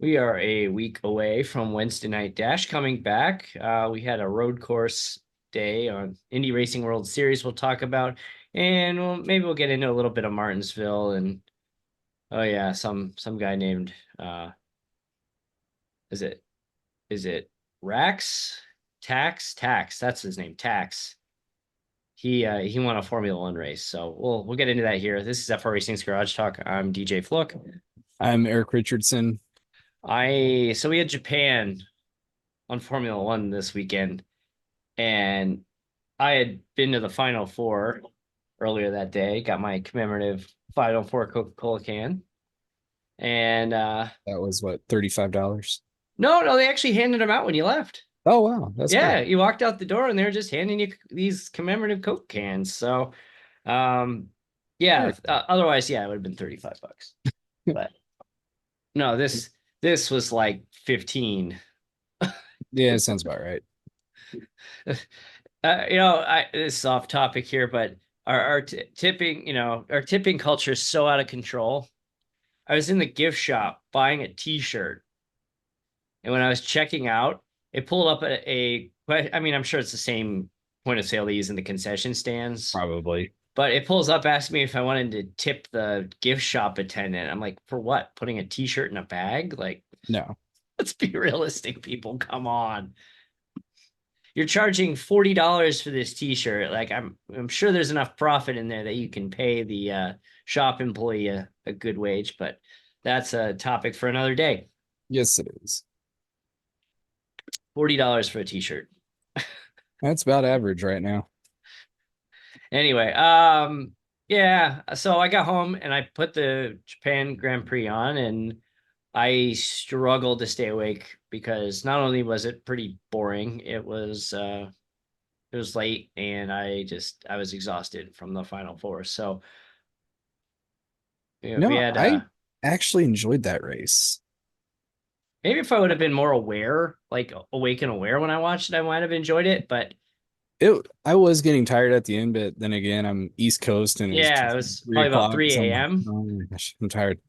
We are a week away from Wednesday Night Dash coming back. We had a road course day on Indy Racing World Series we'll talk about, and maybe we'll get into a little bit of Martinsville and oh yeah, some guy named is it is it Rax Tax? That's his name, Tax. He won a Formula One race, so we'll get into that here. This is F4 Racing's Garage Talk. I'm DJ Fluck. I'm Eric Richardson. We had Japan on Formula One this weekend, and I had been to the Final Four earlier that day. Got my commemorative Final Four Coca-Cola can, and That was what, $35? no, they actually handed them out when you left. Oh wow, that's Yeah, cool. you walked out the door and they were just handing you these commemorative Coke cans. So, um, yeah. Very cool. Otherwise, yeah, it would have been $35. But no, this was like 15. Yeah, it sounds about right. This is off topic here, but our tipping, our tipping culture is so out of control. I was in the gift shop buying a T-shirt, and when I was checking out, it pulled up I mean, I'm sure it's the same point of sale they use in the concession stands, Probably. but it pulls up asking me if I wanted to tip the gift shop attendant. I'm like, for what? Putting a T-shirt in a bag? Like, No. let's be realistic, people. Come on. You're charging $40 for this T-shirt. Like I'm sure there's enough profit in there that you can pay the shop employee a good wage, but that's a topic for another day. Yes, it is. $40 for a T-shirt. That's about average right now. Anyway, yeah. So I got home and I put the Japan Grand Prix on, and I struggled to stay awake because not only was it pretty boring, it was late and I was exhausted from the Final Four. So we No, had I actually enjoyed that race. maybe if I would have been more aware, like awake and aware when I watched it, I might have enjoyed it. But I was getting tired at the end, but then again, I'm East Coast and it was yeah, it just was three probably about o'clock. So 3 I'm like, a.m. oh my gosh, I'm tired.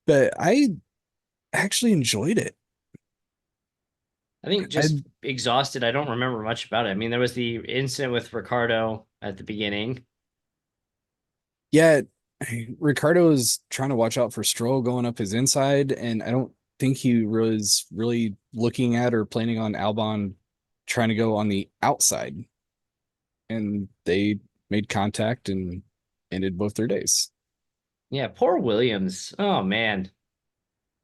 But I actually enjoyed it. I think I just exhausted. I don't remember much about it. I mean, there was the incident with Ricardo at the beginning. Yeah, Ricardo is trying to watch out for Stroll going up his inside, and I don't think he was really looking at or planning on Albon trying to go on the outside. And they made contact and ended both their days. Yeah, poor Williams. Oh man.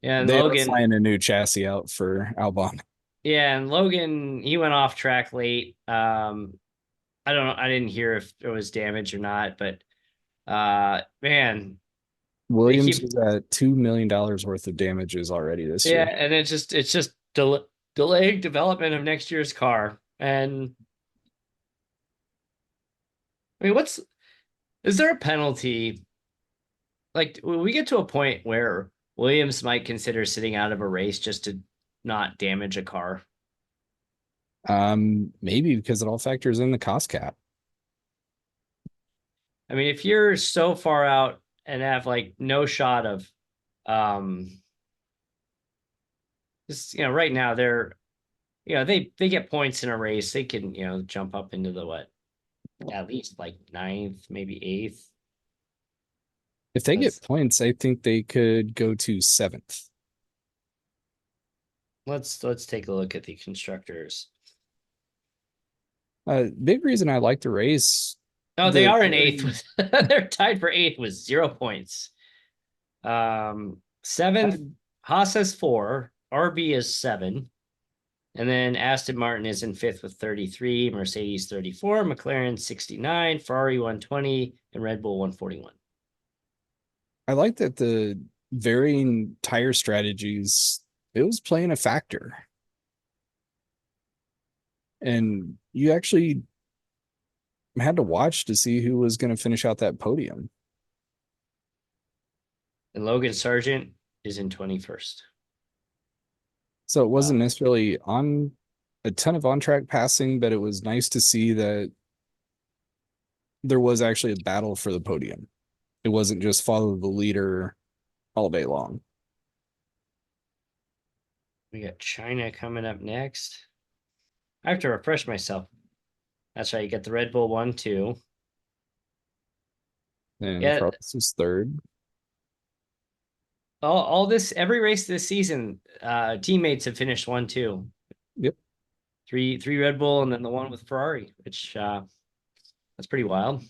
Yeah, and They are Logan. flying a new chassis out for Albon. Yeah, and Logan, he went off track late. I don't know. I didn't hear if there was damage or not, but man, they Williams keep was at $2 million worth of damages already this yeah, year. and it's just delaying development of next year's car. And I mean, is there a penalty? Like, will we get to a point where Williams might consider sitting out of a race just to not damage a car? Maybe because it all factors in the cost cap. I mean, if you're so far out and have like no shot of, um, just right now they get points in a race, they can jump up into the what, at least like ninth, maybe eighth. If they get Let's points, I think they could go to seventh. let's take a look at the constructors. Big reason I like the race. Oh, they The are in eighth very with they're tied for eighth with 0 points. Seventh, Haas has 4, RB is 7, and then Aston Martin is in fifth with 33, Mercedes 34, McLaren 69, Ferrari 120, and Red Bull 141. I like that the varying tire strategies, it was playing a factor. And you actually had to watch to see who was going to finish out that podium. And Logan Sargent is in 21st. So it Uh, wasn't necessarily on a ton of on track passing, but it was nice to see that there was actually a battle for the podium. It wasn't just follow the leader all day long. We got China coming up next. I have to refresh myself. That's right. You get the Red Bull 1, 2. And Yeah, Carlos is third. all this every race this season, teammates have finished 1, 2. Yep. Three Red Bull and then the one with Ferrari, which that's pretty wild.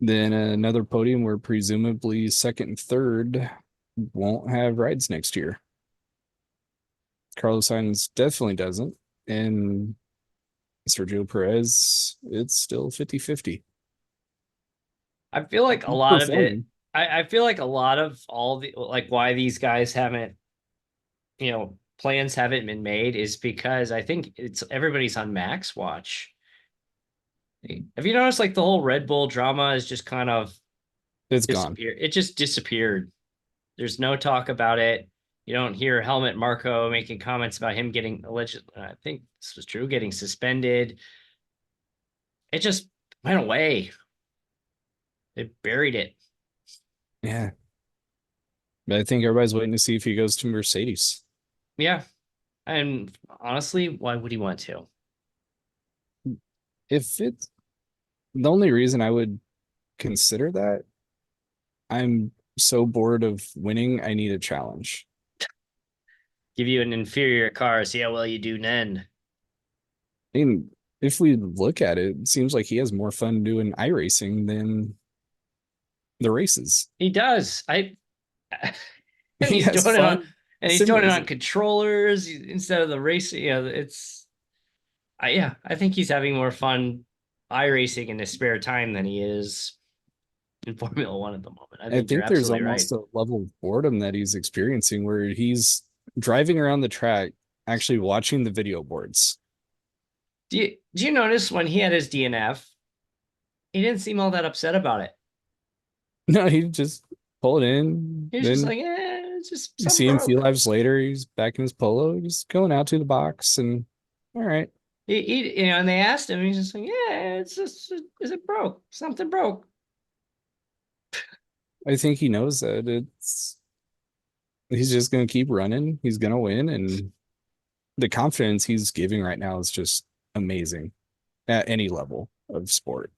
Then another podium where presumably second and third won't have rides next year. Carlos Sainz definitely doesn't. And Sergio Perez, it's still 50-50. I feel like a He's lot of it. performing. I feel like a lot of all the like why these guys haven't, plans haven't been made is because I think it's everybody's on Max watch. Have you noticed like the whole Red Bull drama is just kind of It's gone. disappeared? It just disappeared. There's no talk about it. You don't hear Helmut Marko making comments about him getting alleged. I think this was true, getting suspended. It just went away. They buried it. Yeah. But I think everybody's waiting to see if he goes to Mercedes. Yeah. And honestly, why would he want to? If it's the only reason I would consider that, I'm so bored of winning, I need a challenge. Give you an inferior car, see how well you do then. I mean, if we look at it, it seems like he has more fun doing iRacing than the races. He does. And He he's has doing it on fun and he's sim doing it on racing. controllers instead of the race. It's yeah, I think he's having more fun iRacing in his spare time than he is in Formula One at the moment. I I think you're think there's absolutely right. almost a level of boredom that he's experiencing where he's driving around the track, actually watching the video boards. Do you notice when he had his DNF, he didn't seem all that upset about it. No, he just pull it in. He was just Then like, it's just you something see him a few broke. laps later, he's back in his polo, he's going out to the box and all right. And they asked him, he's just like, yeah, it's just, is it broke? Something broke. I think he knows that it's he's just gonna keep running, he's gonna win, and the confidence he's giving right now is just amazing at any level of sport.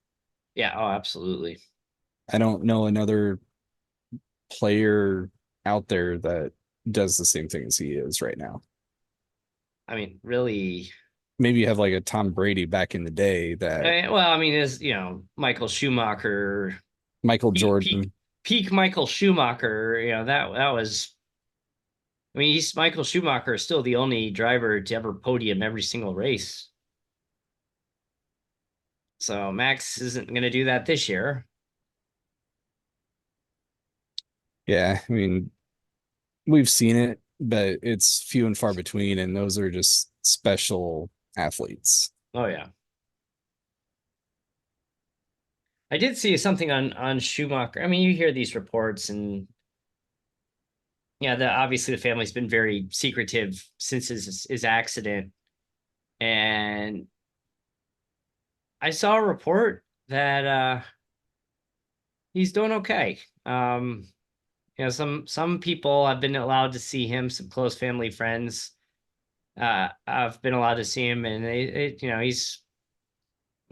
Yeah, oh, absolutely. I don't know another player out there that does the same thing as he is right now. I mean, really. Maybe you have like a Tom Brady back in the day that Well, I mean, is Michael Schumacher, Michael peak peak Jordan. peak Michael Schumacher. That was. I mean, he's Michael Schumacher is still the only driver to ever podium every single race. So Max isn't going to do that this year. Yeah, I mean, we've seen it, but it's few and far between, and those are just special athletes. Oh yeah, I did see something on Schumacher. I mean, you hear these reports, and yeah, obviously the family's been very secretive since his accident, and I saw a report that he's doing okay. Some people have been allowed to see him, some close family friends have been allowed to see him, and he's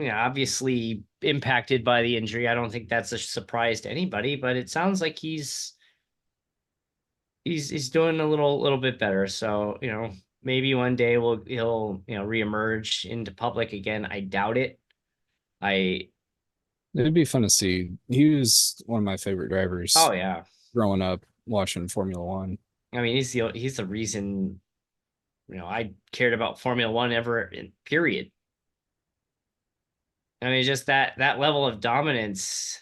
obviously impacted by the injury. I don't think that's a surprise to anybody, but it sounds like he's doing a little bit better. So maybe one day he'll reemerge into public again. I doubt it. I It'd be fun to see. He was one of my favorite Oh drivers yeah. growing up watching Formula One. I mean, he's the reason I cared about Formula One ever in period. I mean, just that level of dominance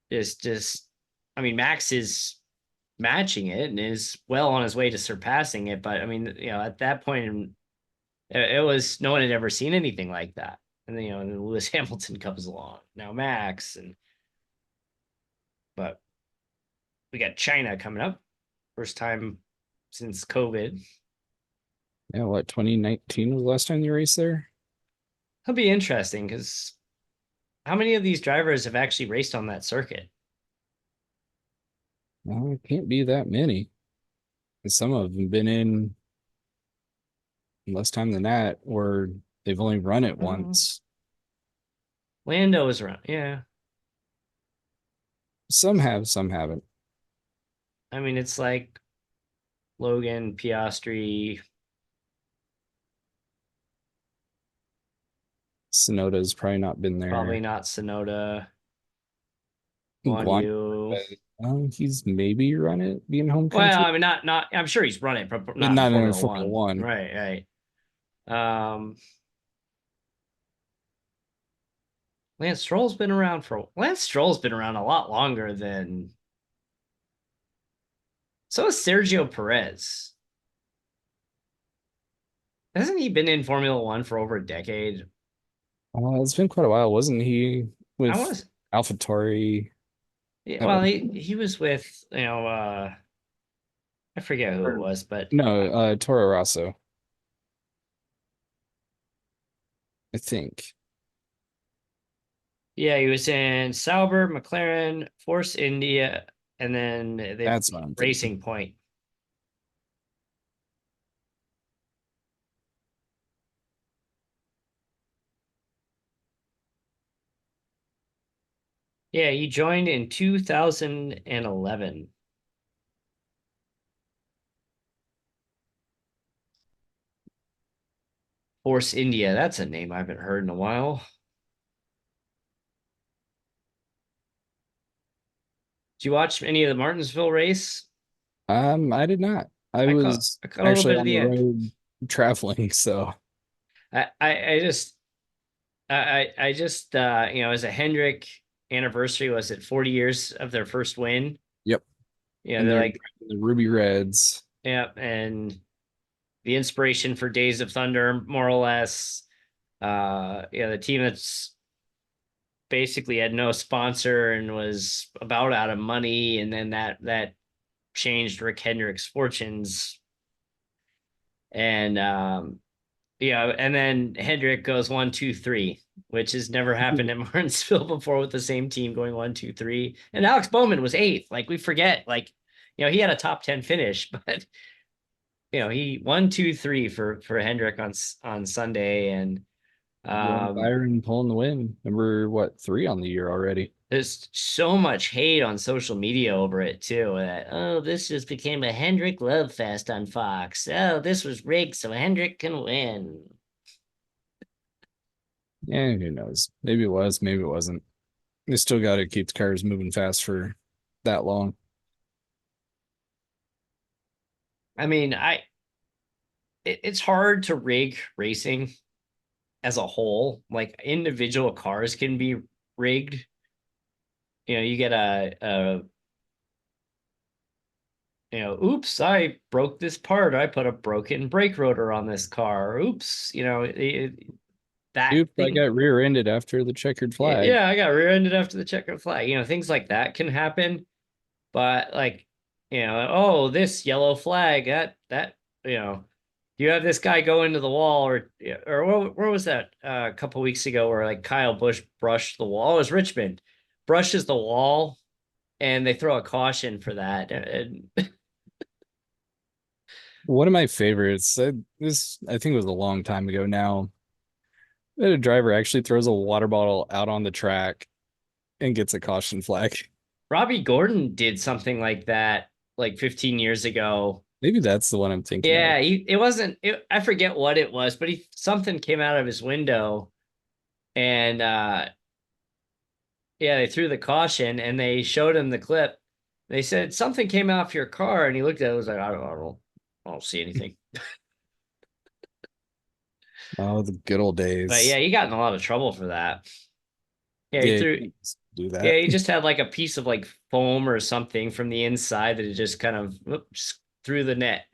is just. I mean, Max is matching it and is well on his way to surpassing it. But I mean, at that point, it was no one had ever seen anything like that. And then, and then Lewis Hamilton comes along now, Max, but we got China coming up, first time since COVID. Yeah, what 2019 was the last time you raced there? It'll be interesting because how many of these drivers have actually raced on that circuit? Well, it can't be that many. Some of them been in less time than that, or they've only run it Mm, once. Lando was around. Yeah. Some have, some haven't. I mean, it's like Logan, Piastri. Sonoda's probably not been Probably there. not Sonoda. Guan Guan, Yu. he's maybe run it being home Well, country, I mean, not. I'm sure he's run it, but but not in not in a Formula Formula One. One. Right, right. Lance Stroll's been around a lot longer than so is Sergio Perez. Hasn't he been in Formula One for over a decade? It's been quite a while, wasn't he? I With want to. AlphaTauri Yeah, at well, one he was with I forget who it or was, but no, Toro Rosso, I think. yeah, he was in Sauber, McLaren, Force India, and then the That's what I'm thinking. Racing Point. Yeah, he joined in 2011. Force India. That's a name I haven't heard in a while. Did you watch any of the Martinsville race? I did not. I I caught was I caught a little actually bit of on the the end. road traveling, so I just I just as a Hendrick anniversary, was it 40 years of their first win? yep. And They're they're like, driving the Ruby Reds. yeah, and the inspiration for Days of Thunder, more or less. The team that's basically had no sponsor and was about out of money, and then that changed Rick Hendrick's fortunes. And and then Hendrick goes 1, 2, 3, which has never happened at Martinsville before with the same team going 1, 2, 3. And Alex Bowman was eighth. Like we forget, like he had a top 10 finish, but he 1, 2, 3 for Hendrick on Sunday, and Rowan um, Byron pulling the win. Number what, 3 on the year already. there's so much hate on social media over it too. That this just became a Hendrick love fest on Fox. Oh, this was rigged so Hendrick can win. Yeah, who knows? Maybe it was, maybe it wasn't. They still got to keep the cars moving fast for that long. I mean, it's hard to rig racing as a whole. Like individual cars can be rigged. You get oops, I broke this part. I put a broken brake rotor on this car. Oops, that Oops, I thing. got rear-ended after the checkered flag. Yeah, I got rear-ended after the checkered flag. Things like that can happen. But like, oh, this yellow flag, that you know, you have this guy go into the wall, or where was that a couple weeks ago where like Kyle Busch brushed the wall? It was Richmond, brushes the wall, and they throw a caution for that. And One of my favorites, I think it was a long time ago now, that a driver actually throws a water bottle out on the track and gets a caution flag. Robbie Gordon did something like that like 15 years ago. Maybe that's the one I'm thinking of. Yeah, it wasn't. I forget what it was, but something came out of his window, and yeah, they threw the caution and they showed him the clip. They said something came off your car, and he looked at it and was like, I don't see anything. Oh, the good old But yeah, days. he got in a lot of trouble for that. Yeah, he Yeah, threw. you just do Yeah, that. he just had like a piece of like foam or something from the inside that it just kind of just through the net.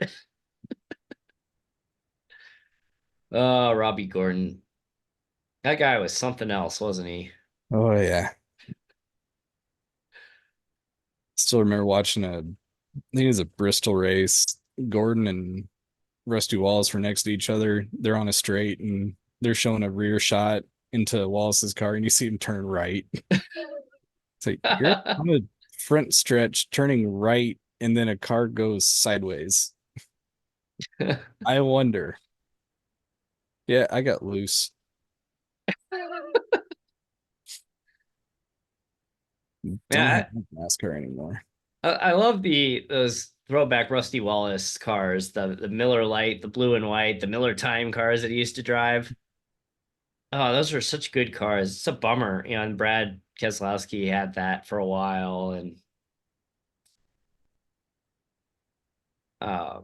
Oh, Robbie Gordon, that guy was something else, wasn't he? Oh yeah. Still remember watching I think it was a Bristol race. Gordon and Rusty Wallace were next to each other. They're on a straight and they're showing a rear shot into Wallace's car and you see him turn right. It's like you're on the front stretch turning right and then a car goes sideways. I wonder. Yeah, I got loose. Don't Yeah, have NASCAR anymore. I love those throwback Rusty Wallace cars, the Miller Lite, the blue and white, the Miller Time cars that he used to drive. Oh, those were such good cars. It's a bummer, and Brad Keselowski had that for a while, and uh,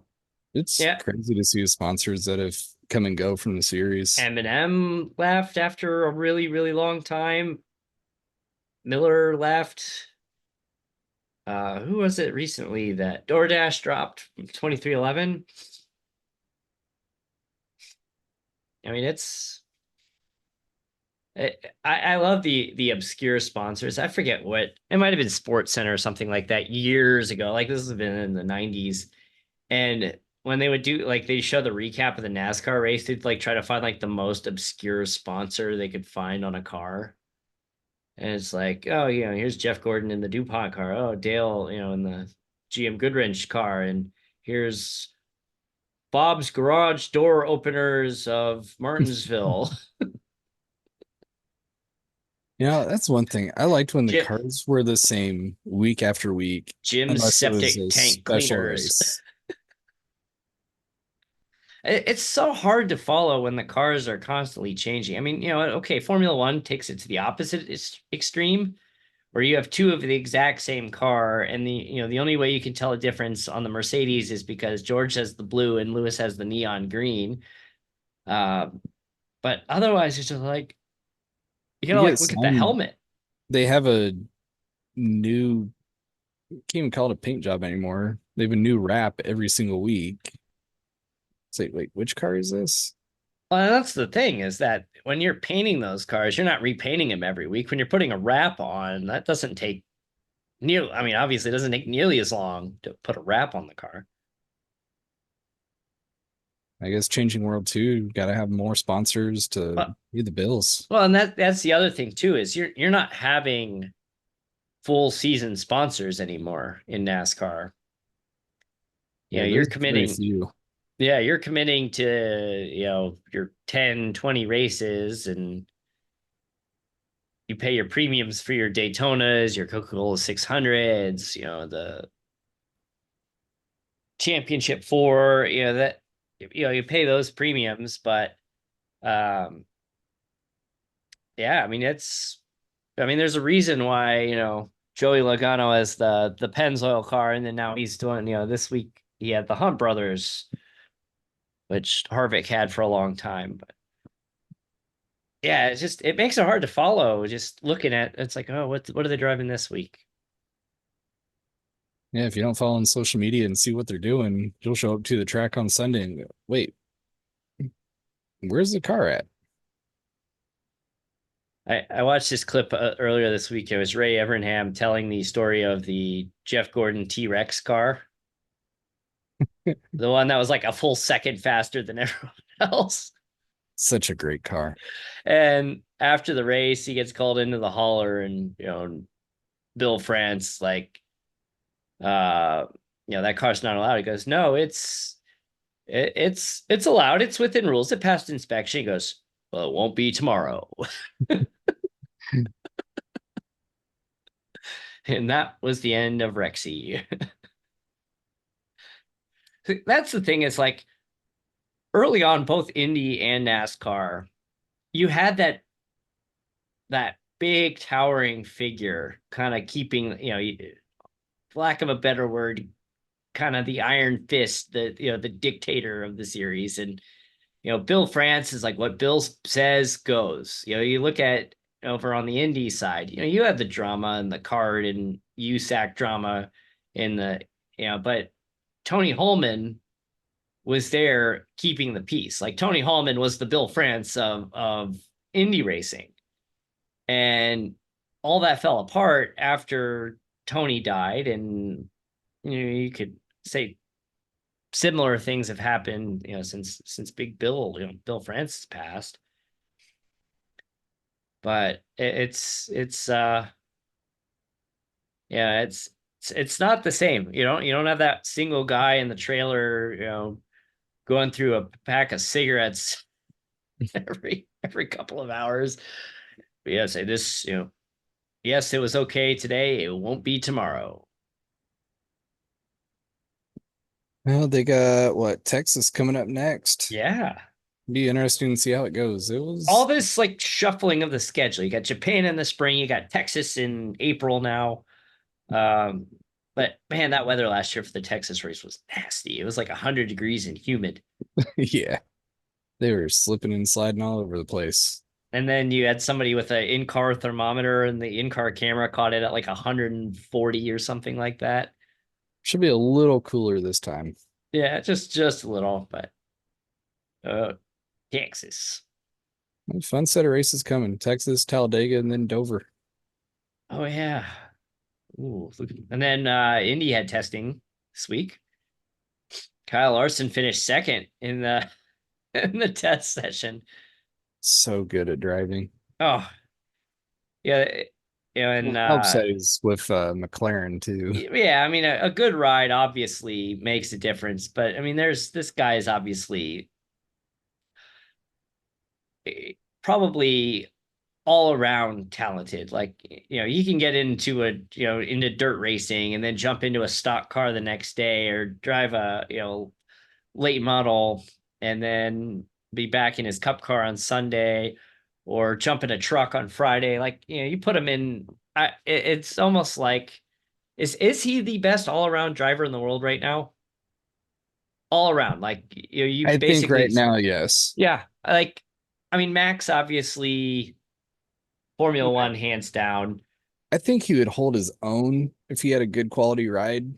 It's yeah, crazy to see the sponsors that have come and go from the series. Eminem left after a really, really long time. Miller left. Who was it recently that DoorDash dropped 2311? I mean, I love the obscure sponsors. I forget what it might have been Sports Center or something like that years ago. Like this has been in the 90s. And when they would do like they show the recap of the NASCAR race, they'd like try to find like the most obscure sponsor they could find on a car. And it's like, oh, here's Jeff Gordon in the DuPont car. Oh, Dale, in the GM Goodwrench car. And here's Bob's Garage Door Openers of Martinsville. That's one thing. I liked when the Jim, cars were the same week after week, Jim's unless it was Septic a Tank special Cleaners. race. It's so hard to follow when the cars are constantly changing. I mean, okay, Formula One takes it to the opposite extreme, where you have two of the exact same car, and the only way you can tell a difference on the Mercedes is because George has the blue and Lewis has the neon green. Uh, but otherwise, it's just like you You gotta get like look at the some, helmet. they have a new, can't even call it a paint job anymore. They have a new wrap every single week. Say, wait, which car is this? Well, that's the thing is that when you're painting those cars, you're not repainting them every week. When you're putting a wrap on, that doesn't take I mean, obviously, it doesn't take nearly as long to put a wrap on the car. I guess changing world too, got to have more sponsors to But pay the bills. well, and that's the other thing too is you're not having full season sponsors anymore in NASCAR. Yeah, You're there's very committing, few. yeah, you're committing to, your 10, 20 races and you pay your premiums for your Daytonas, your Coca-Cola 600s, the championship four, that, you pay those premiums, but, um, yeah, I mean, there's a reason why, Joey Logano has the Pennzoil car, and then now he's doing, this week he had the Hunt brothers, which Harvick had for a long time. But yeah, it makes it hard to follow. Just looking at it's like, oh, what are they driving this week? Yeah, if you don't follow on social media and see what they're doing, you'll show up to the track on Sunday and go, wait, where's the car at? I watched this clip earlier this week. It was Ray Evernham telling the story of the Jeff Gordon T-Rex car, the one that was like a full second faster than everyone else. Such a great car. And after the race, he gets called into the hauler, and Bill France like, uh, that car's not allowed. He goes, no, it's allowed. It's within rules. It passed inspection. He goes, well, it won't be tomorrow. And that was the end of Rexy. That's the thing. Is like early on, both Indy and NASCAR, you had that big towering figure kind of keeping, lack of a better word, kind of the iron fist, the dictator of the series. And Bill France is like what Bill says goes. You look at over on the indie side, you have the drama and the card and USAC drama in but Tony Holman was there keeping the peace. Like Tony Holman was the Bill France of indie racing. And all that fell apart after Tony died. And you could say similar things have happened, since Big Bill, Bill Francis passed. But yeah, it's not the same. You don't have that single guy in the trailer, going through a pack of cigarettes every couple of hours. But yeah, say this, yes, it was okay today. It won't be tomorrow. Well, they got what, Texas coming up next. Yeah. Be interesting to see how it goes. It All was this like shuffling of the schedule. You got Japan in the spring, you got Texas in April now. Um, but man, that weather last year for the Texas race was nasty. It was like 100 degrees and humid. yeah, they were slipping and sliding all over the place. And then you had somebody with an in-car thermometer and the in-car camera caught it at like 140 or something like that. Should be a little cooler this time. Yeah, just a little, but uh Texas. Fun set of races coming. Texas, Talladega, and then Dover. Oh yeah. Ooh, and then Indy had testing this week. Kyle Larson finished second in the in the test session. So good at driving. Oh, yeah, and Helps that he's with McLaren too. yeah, I mean a good ride obviously makes a difference, but I mean there's this guy is obviously probably all around talented. Like, you can get into into dirt racing and then jump into a stock car the next day or drive a, late model and then be back in his cup car on Sunday or jump in a truck on Friday. Like, you put him in, it's almost like, is he the best all around driver in the world right now? All around, like, you I think basically, right now, yes. yeah, like, I mean, Max obviously Formula One hands down. I think he would hold his own if he had a good quality ride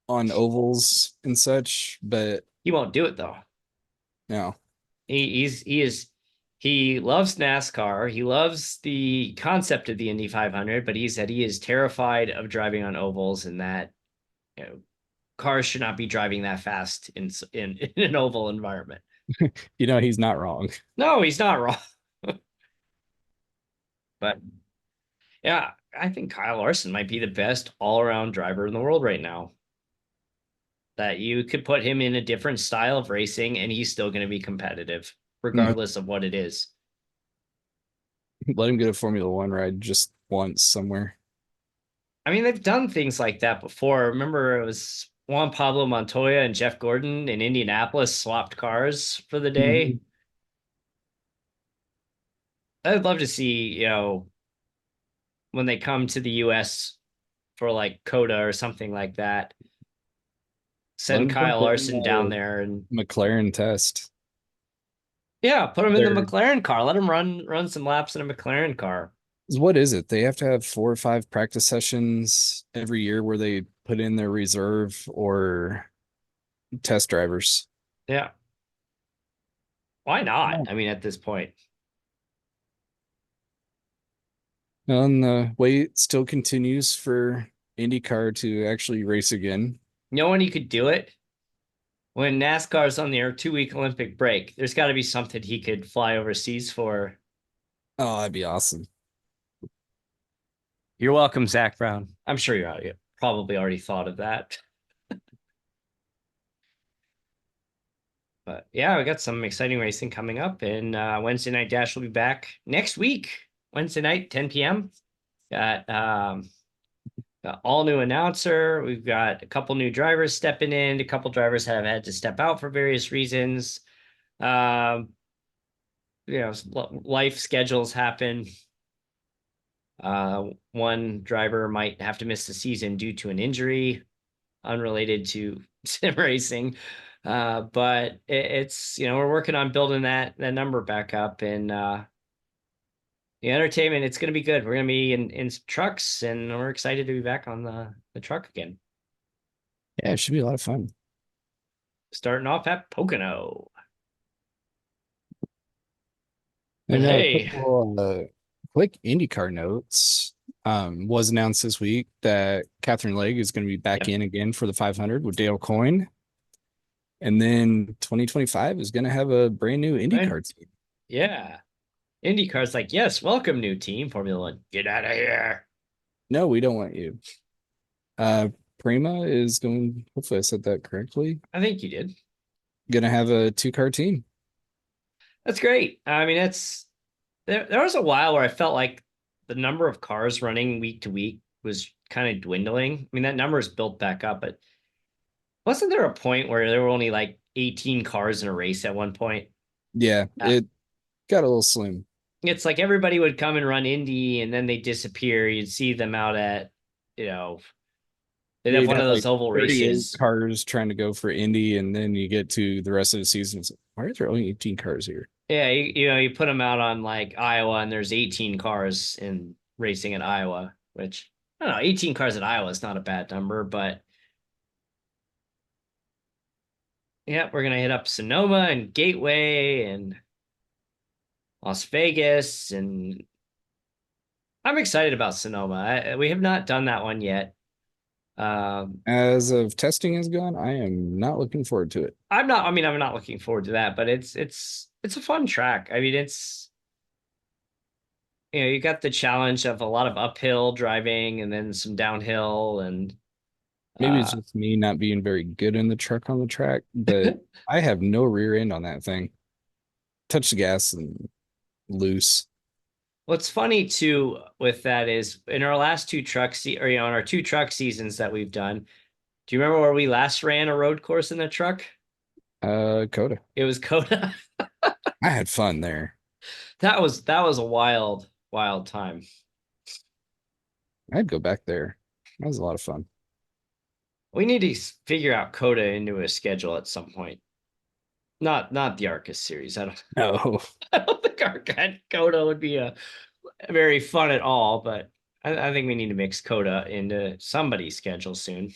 on ovals and such, but He won't do it though. no. He loves NASCAR. He loves the concept of the Indy 500, but he said he is terrified of driving on ovals and that, cars should not be driving that fast in an oval environment. He's not wrong. No, he's not wrong. But yeah, I think Kyle Larson might be the best all-around driver in the world right now. That you could put him in a different style of racing and he's still going to be competitive, Mhm. regardless of what it is. Let him get a Formula One ride just once somewhere. I mean, they've done things like that before. Remember, it was Juan Pablo Montoya and Jeff Gordon in Indianapolis swapped cars for the day. Mhm. I'd love to see, when they come to the US for like Coda or something like that, Let send him Kyle jump in Larson down there and McLaren test. yeah, put him in the There, McLaren car. Let him run some laps in a McLaren car. what is it? They have to have 4 or 5 practice sessions every year where they put in their reserve or test drivers. Yeah. Why not? Oh. I mean, at this point, And the wait still continues for IndyCar to actually race again. when you could do it when NASCAR's on their 2-week Olympic break. There's got to be something he could fly overseas for. Oh, that'd be awesome. You're welcome, Zach Brown. I'm sure you probably already thought of that. But yeah, we got some exciting racing coming up, and Wednesday Night Dash will be back next week, Wednesday night, 10 p.m. Got all new announcer. We've got a couple new drivers stepping in. A couple drivers have had to step out for various reasons. Um, life schedules happen. One driver might have to miss the season due to an injury unrelated to sim racing. But it's we're working on building that number back up and the entertainment. It's going to be good. We're going to be in trucks, and we're excited to be back on the truck again. Yeah, it should be a lot of fun. Starting off at Pocono. But And a hey, couple quick IndyCar notes. Was announced this week that Catherine Legge is going to be back yep, in again for the 500 with Dale Coyne. And then 2025 is going to have a brand new right, IndyCar team. yeah. IndyCar's like, yes, welcome, new team. Formula One, get out of here. No, we don't want you. Uh, Prima is going, hopefully I said that correctly, I think you did. going to have a 2-car team. That's great. I mean, there was a while where I felt like the number of cars running week to week was kind of dwindling. I mean, that number is built back up, but wasn't there a point where there were only like 18 cars in a race at one point? Yeah, Uh, it got a little slim. it's like everybody would come and run Indy and then they disappear. You'd see them out at, you know, they'd have You'd one of have those like oval 38 races. cars trying to go for Indy, and then you get to the rest of the season. It's like, why are there only 18 cars here? Yeah, you put them out on like Iowa and there's 18 cars in racing at Iowa, which I don't know, 18 cars at Iowa is not a bad number, but yeah, we're gonna hit up Sonoma and Gateway and Las Vegas, and I'm excited about Sonoma. We have not done that one yet. Um, As of testing has gone, I am not looking forward to it. I'm not. I mean, I'm not looking forward to that, but it's a fun track. I mean, it's you got the challenge of a lot of uphill driving and then some downhill, and Maybe it's uh, just me not being very good in the truck on the track, but I have no rear end on that thing. Touch the gas and loose. what's funny too with that is in our last two or in our two truck seasons that we've done. Do you remember where we last ran a road course in the truck? Coda. It was Coda. I had fun there. That was a wild time. I'd go back there. That was a lot of fun. We need to figure out Coda into a schedule at some point. Not the Arcus series. No, I don't think Arcade Coda would be a very fun at all, but I think we need to mix Coda into somebody's schedule soon.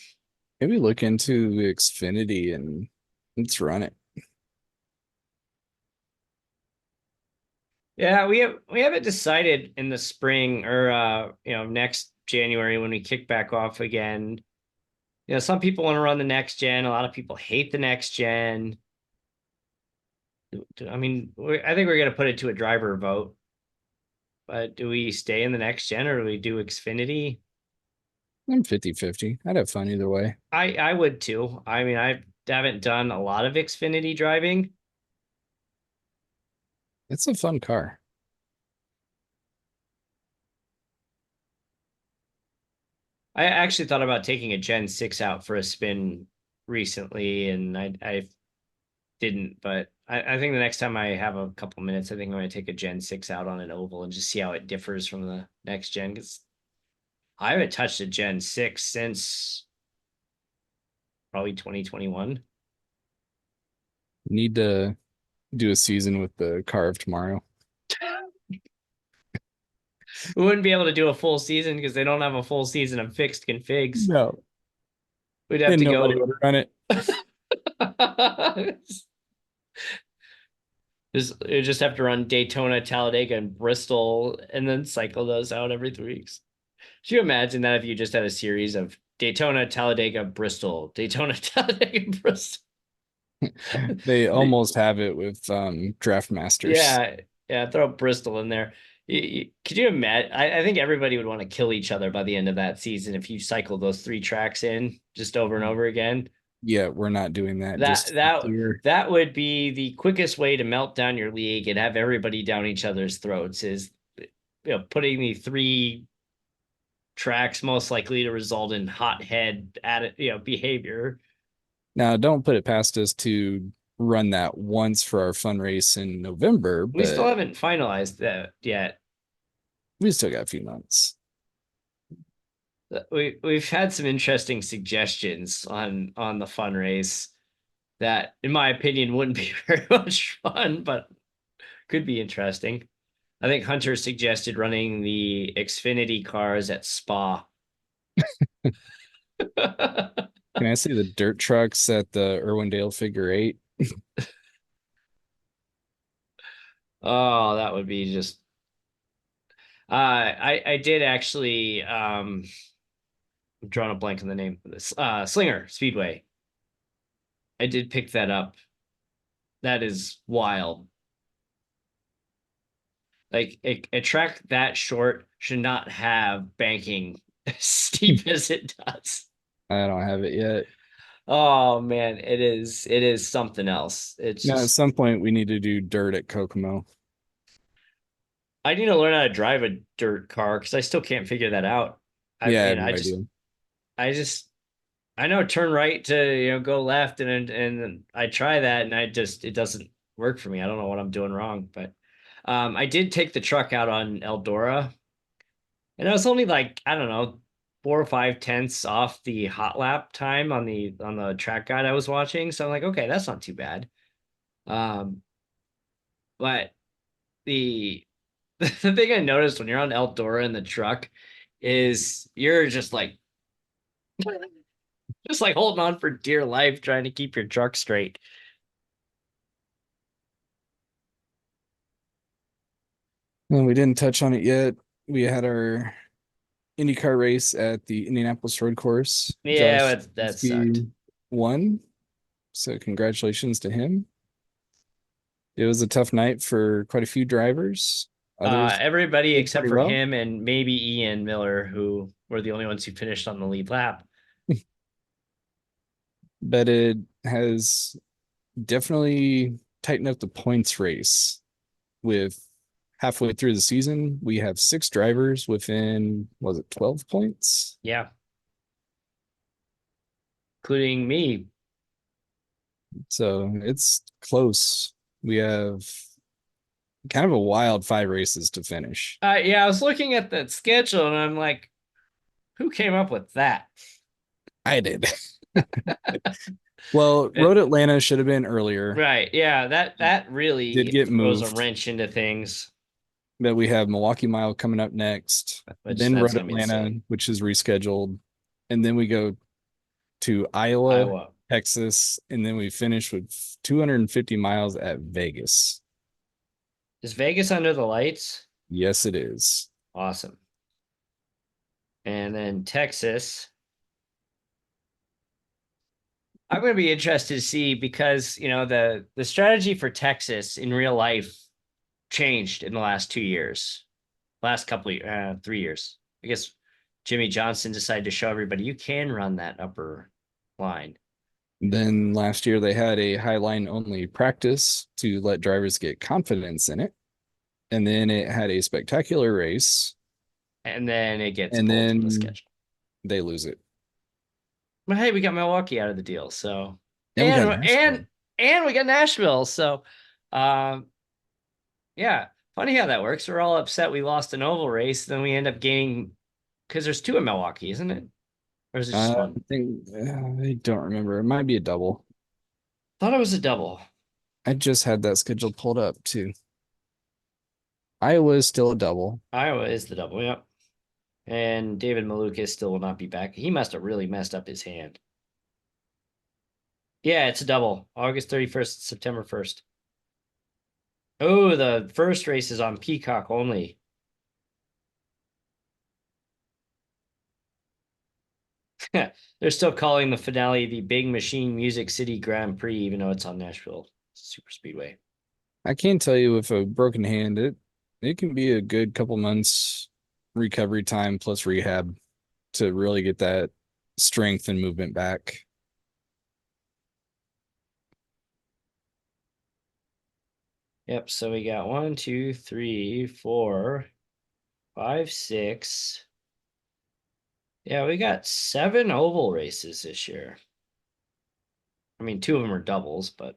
maybe look into Xfinity and let's run it. Yeah, we haven't decided in the spring or next January when we kick back off again. Some people want to run the next gen. A lot of people hate the next gen. I mean, I think we're gonna put it to a driver vote. But do we stay in the next gen or do we do Xfinity? I'm 50-50. I'd have fun either way. I would too. I mean, I haven't done a lot of Xfinity driving. It's a fun car. I actually thought about taking a Gen 6 out for a spin recently, and I didn't, but I think the next time I have a couple minutes, I think I'm going to take a Gen 6 out on an oval and just see how it differs from the next gen. Because I haven't touched a Gen 6 since probably 2021. Need to do a season with the car of tomorrow. We wouldn't be able to do a full season because they don't have a full season of fixed configs. No. We'd have And to nobody go. would run it. You just have to run Daytona, Talladega, and Bristol, and then cycle those out every 3 weeks. Should you imagine that if you just had a series of Daytona, Talladega, Bristol, Daytona, Talladega, Bristol? They almost have it with Draft Masters. Yeah, yeah. Throw Bristol in there. Could you imagine? I think everybody would want to kill each other by the end of that season if you cycle those three tracks in just over and over again. Yeah, we're not doing that. That Just to be that clear. that would be the quickest way to melt down your league and have everybody down each other's throats. Is putting the three tracks most likely to result in hothead behavior. Now, don't put it past us to run that once for our fun race in November, We still but haven't finalized that yet. we still got a few months. We've had some interesting suggestions on the fun race that, in my opinion, wouldn't be very much fun, but could be interesting. I think Hunter suggested running the Xfinity cars at Spa. Can I see the dirt trucks at the Irwindale figure eight? Oh, that would be just. I did actually. I'm drawing a blank on the name of this. Slinger Speedway. I did pick that up. That is wild. Like a track that short should not have banking as steep as it does. I don't have it yet. Oh man, it is something else. It's Now, at just some point, we need to do dirt at Kokomo. I need to learn how to drive a dirt car because I still can't figure that out. I Yeah, I mean, have no idea. I just I know turn right to go left and I try that and it doesn't work for me. I don't know what I'm doing wrong, but I did take the truck out on Eldora and I was only like, I don't know, 4 or 5 tenths off the hot lap time on the track guide I was watching. So I'm like, okay, that's not too bad. Um, but the the thing I noticed when you're on Eldora in the truck is you're just like holding on for dear life trying to keep your truck straight. And we didn't touch on it yet. We had our IndyCar race at the Indianapolis Road Course. Yeah, Josh that sucked. Ski won, so congratulations to him. It was a tough night for quite a few drivers. Others Everybody did except pretty for well. him and maybe Ian Miller, who were the only ones who finished on the lead lap. But it has definitely tightened up the points race with halfway through the season. We have six drivers within, was it 12 points? Yeah, including me. So it's close. We have kind of a wild five races to finish. Yeah, I was looking at that schedule and I'm like, who came up with that? I did. Well, It, Road Atlanta should have been earlier. right. Yeah, that Did really get throws a moved, wrench into things, but we have Milwaukee Mile coming up next, which then that's Road gonna be Atlanta, insane. which is rescheduled, and then we go to Iowa, Iowa. Texas, and then we finish with 250 miles at Vegas. Is Vegas under the lights? Yes, it is. Awesome. And then Texas. I'm going to be interested to see because the strategy for Texas in real life changed in the last 2 years, last couple of 3 years. I guess Jimmy Johnson decided to show everybody you can run that upper line. Then last year they had a high line only practice to let drivers get confidence in it. And then it had a spectacular race, And then it gets and pulled from the then schedule. they lose it. But hey, we got Milwaukee out of the deal. So Then we and got and Nashville. and we got Nashville. So um yeah, funny how that works. We're all upset we lost an oval race, then we end up gaining because there's two in Milwaukee, isn't it? Or is it just one? I think I don't remember. It might be a double. Thought it was a double. I just had that schedule pulled up too. Iowa is still a double. Iowa is the double, yep. And David Malukas still will not be back. He must have really messed up his hand. Yeah, it's a double. August 31st, September 1st. Oh, the first race is on Peacock only. They're still calling the finale the Big Machine Music City Grand Prix, even though it's on Nashville Super Speedway. I can tell you with a broken hand, it can be a good couple months recovery time plus rehab to really get that strength and movement back. Yep, so we got 1, 2, 3, 4, 5, 6. Yeah, we got 7 oval races this year. I mean, 2 of them are doubles, but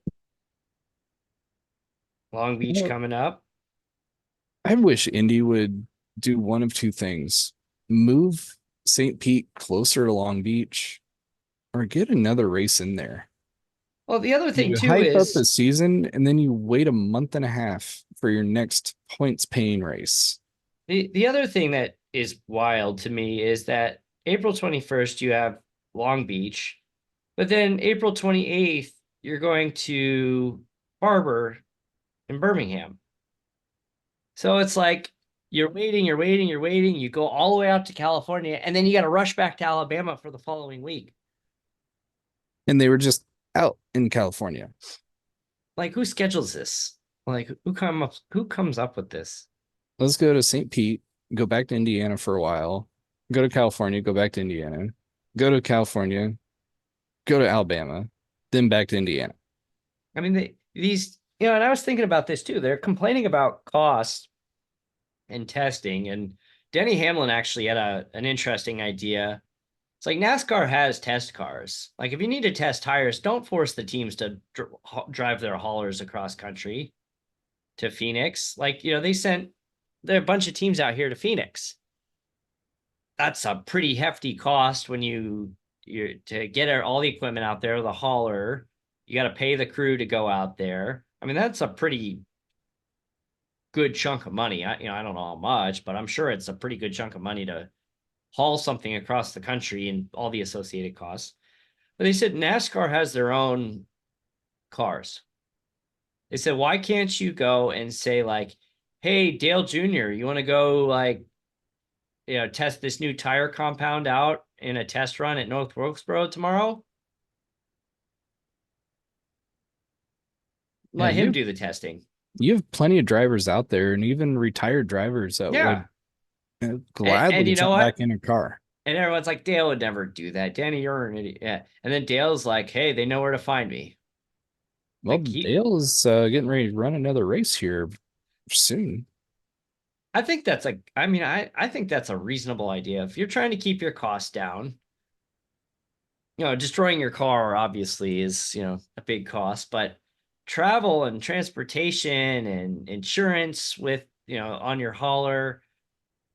Long Beach Well, coming up. I wish Indy would do one of two things: move St. Pete closer to Long Beach or get another race in there. Well, the other thing You too hype up the is season and then you wait a month and a half for your next points paying race. the other thing that is wild to me is that April 21st you have Long Beach, but then April 28th you're going to Harbor in Birmingham. So it's like you're waiting, you're waiting, you're waiting. You go all the way out to California, and then you got to rush back to Alabama for the following week. And they were just out in California. Like, who schedules this? Like, who comes up with this? Let's go to St. Pete, go back to Indiana for a while, go to California, go back to Indiana, go to California, go to Alabama, then back to Indiana. I mean, these, and I was thinking about this too. They're complaining about costs and testing, and Denny Hamlin actually had an interesting idea. It's like NASCAR has test cars. Like if you need to test tires, don't force the teams to drive their haulers across country to Phoenix. Like, they sent there are a bunch of teams out here to Phoenix. That's a pretty hefty cost when you're to get all the equipment out there, the hauler. You got to pay the crew to go out there. I mean, that's a pretty good chunk of money. I don't know how much, but I'm sure it's a pretty good chunk of money to haul something across the country and all the associated costs. But they said NASCAR has their own cars. They said, why can't you go and say, like, hey, Dale Jr., you want to go, like, test this new tire compound out in a test run at North Wilkesboro tomorrow? Yeah, Let him do the testing. you have plenty of drivers out there, and even retired drivers that Yeah. would And gladly you know jump what? back in a car. And everyone's like, Dale would never do that. Danny, you're an idiot. Yeah. And then Dale's like, hey, they know where to find me. Well, Like Dale's getting ready to run another race here soon. I think that's I think that's a reasonable idea. If you're trying to keep your costs down, destroying your car obviously is, a big cost, but travel and transportation and insurance with, on your hauler,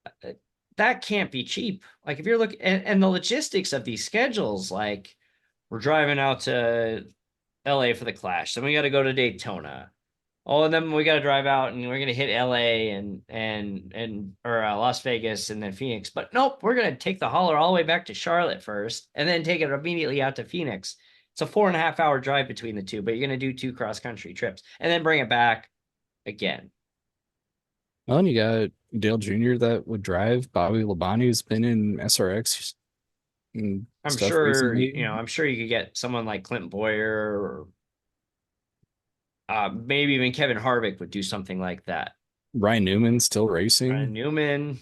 uh, that can't be cheap. Like if you're looking and the logistics of these schedules, like we're driving out to LA for the Clash, then we got to go to Daytona. Oh, and then we got to drive out and we're gonna hit LA and or Las Vegas and then Phoenix. But nope, we're gonna take the hauler all the way back to Charlotte first, and then take it immediately out to Phoenix. It's a 4.5 hour drive between the two, but you're gonna do two cross country trips and then bring it back again. Well, and you got Dale Jr. that would drive. Bobby Labonte, who's been in SRX and stuff recently. I'm sure you could get someone like Clint Boyer or maybe even Kevin Harvick would do something like that. Ryan Newman still Ryan racing. Newman,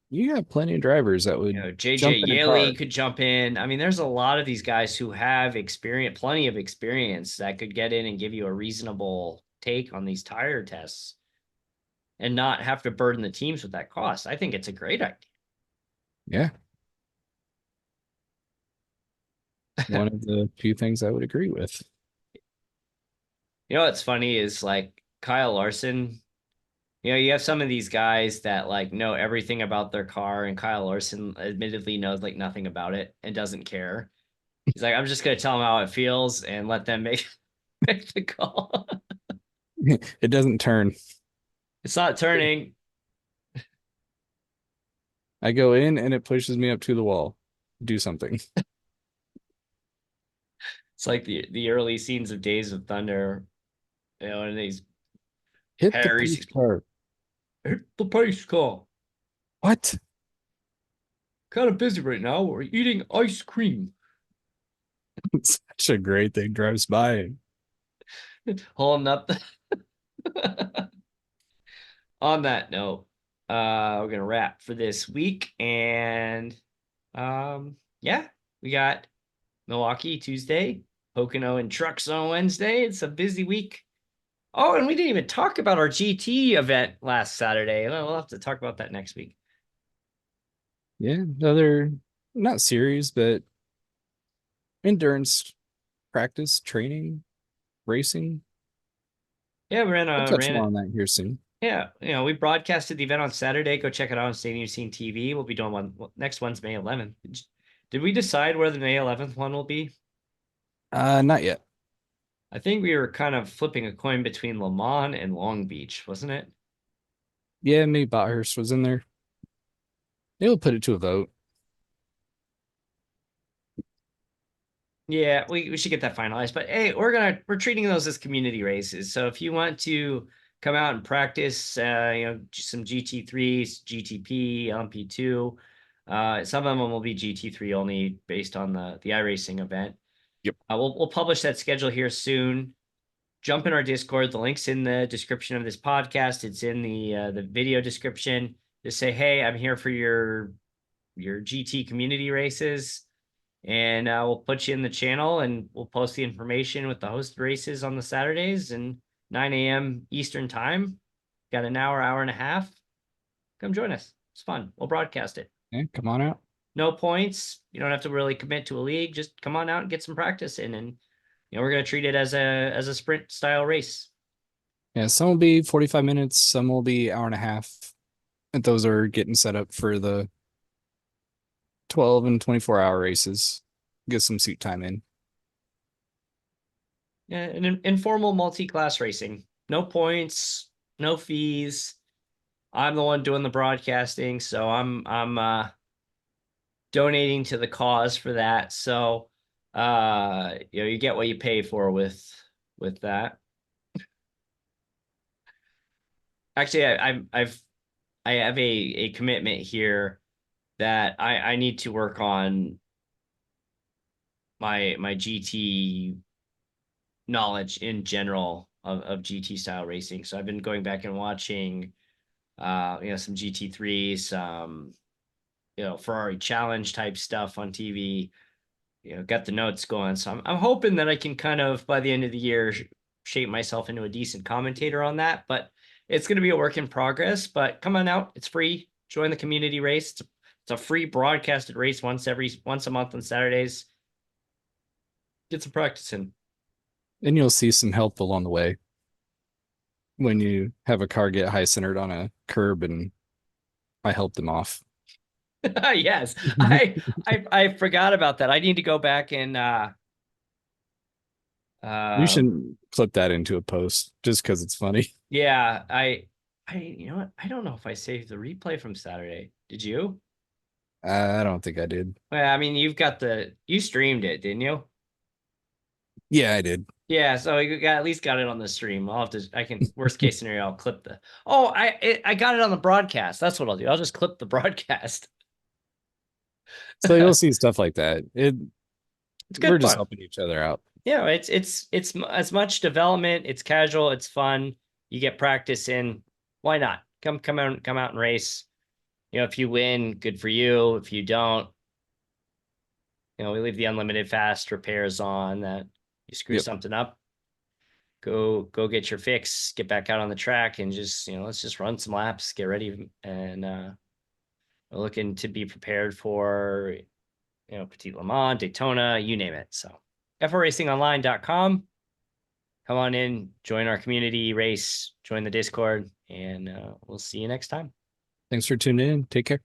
You got plenty of drivers that would JJ jump in a car. Yeley could jump in. I mean, there's a lot of these guys who have experience, plenty of experience that could get in and give you a reasonable take on these tire tests and not have to burden the teams with that cost. I think it's a great idea. Yeah, one of the few things I would agree with. What's funny is like Kyle Larson. You have some of these guys that like know everything about their car, and Kyle Larson admittedly knows like nothing about it and doesn't care. He's like, I'm just gonna tell them how it feels and let them make the call. It doesn't turn. It's not turning. I go in and it pushes me up to the wall. Do something. It's like the early scenes of Days of Thunder, and these Hit the Harry's pace car. hit the pace car. What? Kind of busy right now. We're eating ice cream. Such a great thing drives by. Holding up. On that note, we're gonna wrap for this week, and yeah, we got Milwaukee Tuesday, Pocono and Trucks on Wednesday. It's a busy week. Oh, and we didn't even talk about our GT event last Saturday. We'll have to talk about that next week. Yeah, another not series, but endurance practice, training, racing. Yeah, We'll touch more on that here soon. Yeah, we broadcasted the event on Saturday. Go check it out on Stadium Scene TV. We'll be doing one next one's May 11th. Did we decide where the May 11th one will be? Not yet. I think we were kind of flipping a coin between Le Mans and Long Beach, wasn't it? Yeah, maybe Bathurst was in there. They'll put it to a vote. Yeah, we should get that finalized. But hey, we're treating those as community races. So if you want to come out and practice, some GT3s, GTP, LMP2, some of them will be GT3 only based on the iRacing event. Yep. We'll publish that schedule here soon. Jump in our Discord. The link's in the description of this podcast. It's in the video description. Just say, hey, I'm here for your GT community races. and we'll put you in the channel, and we'll post the information with the host races on the Saturdays and 9 a.m. Eastern time. Got an hour and a half. Come join us. It's fun. We'll broadcast it. Yeah, come on out. No points. You don't have to really commit to a league. Just come on out and get some practice in, and we're gonna treat it as a sprint style race. Yeah, some will be 45 minutes, some will be hour and a half. And those are getting set up for the 12 and 24-hour races. Get some seat time in. Yeah, an informal multi-class racing. No points, no fees. I'm the one doing the broadcasting, so I'm donating to the cause for that. So you get what you pay for with that. Actually, I have a commitment here that I need to work on my GT knowledge in general of GT style racing. So I've been going back and watching some GT3, some Ferrari challenge type stuff on TV. Got the notes going. So I'm hoping that I can kind of by the end of the year shape myself into a decent commentator on that, but it's going to be a work in progress. But come on out, it's free. Join the community race. It's a free broadcasted race once a month on Saturdays. Get some practice in. And you'll see some help along the way when you have a car get high centered on a curb and I help them off. Yes, I forgot about that. I need to go back and We uh shouldn't clip that into a post just because it's funny. yeah, I you know what? I don't know if I saved the replay from Saturday. Did you? I don't think I did. Well, I mean, you streamed it, didn't you? Yeah, I did. Yeah, so you at least got it on the stream. I can, worst case scenario, I'll clip I got it on the broadcast. That's what I'll do. I'll just clip the broadcast. So you'll see stuff like that. It's We're good just fun. helping each other out. Yeah, it's as much development. It's casual. It's fun. You get practice in. Why not? Come out and race. If you win, good for you. If you don't, we leave the unlimited fast repairs on. That you screw Yep. something up, go get your fix, get back out on the track, and just let's just run some laps, get ready, and we're looking to be prepared for Petit Le Mans, Daytona, you name it. So fracingonline.com. Come on in, join our community race, join the Discord, and we'll see you next time. Thanks for tuning in. Take care.